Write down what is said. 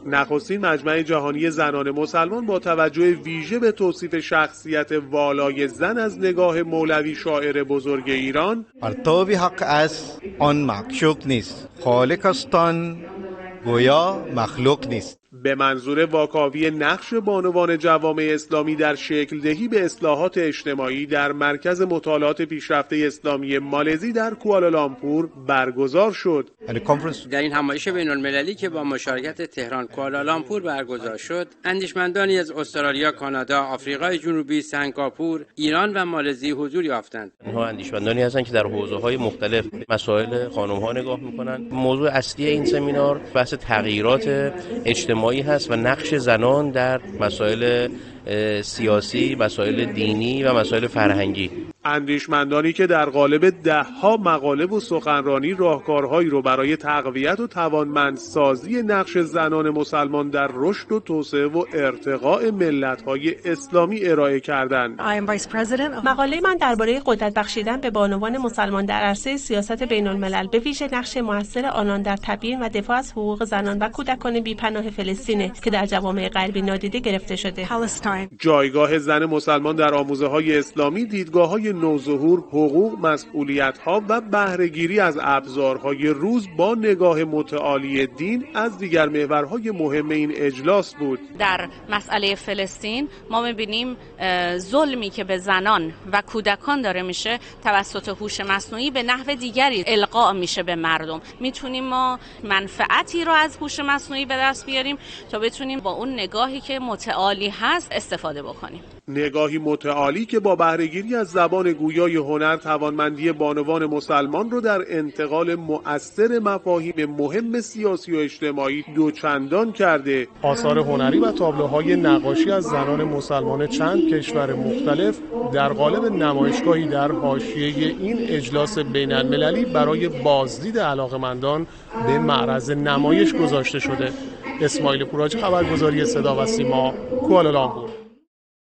نخستین مجمع جهانی زنان مسلمان با توجه ویژه به توصیف شخصیت والای زن از نگاه مولوی شاعر بزرگ ایران، پرتاب حق است آن معشوق نیست، خالق است آن گویا مخلوق نیست، به منظور واکاوی نقش بانوان جوامع اسلامی در شکل دهی به اصلاحات اجتماعی در مرکز مطالعات پیشرفته اسلامی مالزی در کوالالامپور برگزار شد. در این همایش بین‌المللی که با مشارکت تهران کوالالامپور برگزار شد، اندیشمندانی از استرالیا، کانادا، آفریقای جنوبی، سنگاپور، ایران و مالزی حضور یافتند. اینها اندیشمندانی هستند که در حوزه‌های مختلف مسائل خانم‌ها نگاه می‌کنند. موضوع اصلی این سمینار بحث تغییرات اجتماعی هست و نقش زنان در مسائل سیاسی، مسائل دینی و مسائل فرهنگی. اندیشمندانی که در قالب ده‌ها مقاله و سخنرانی راهکارهایی رو برای تقویت و توانمندسازی نقش زنان مسلمان در رشد و توسعه و ارتقاء ملت‌های اسلامی ارائه کردند. مقاله من درباره قدرت بخشیدن به بانوان مسلمان در عرصه سیاست بین‌الملل، به ویژه نقش موثر آنان در تبیین و دفاع از حقوق زنان و کودکان بی‌پناه فلسطین که در جوامع غربی نادیده گرفته شده. جایگاه زن مسلمان در آموزه‌های اسلامی، دیدگاه‌های نوظهور، حقوق، مسئولیت‌ها و بهره‌گیری از ابزارهای روز با نگاه متعالی دین از دیگر محورهای مهم این اجلاس بود. در مسئله فلسطین ما می‌بینیم ظلمی که به زنان و کودکان داره میشه توسط هوش مصنوعی به نحو دیگری القا میشه به مردم. میتونیم ما منفعتی رو از هوش مصنوعی به دست بیاریم تا بتونیم با اون نگاهی که متعالی هست استفاده بکنیم. نگاهی متعالی که با بهره‌گیری از زبان گویای هنر توانمندی بانوان مسلمان رو در انتقال مؤثر مفاهیم مهم سیاسی و اجتماعی دوچندان کرده. آثار هنری و تابلوهای نقاشی از زنان مسلمان چند کشور مختلف در قالب نمایشگاهی در حاشیه این اجلاس بین‌المللی برای بازدید علاقه‌مندان به معرض نمایش گذاشته شده. اسماعیل پوراجی، خبرگزاری صدا و سیما، کوالالامپور.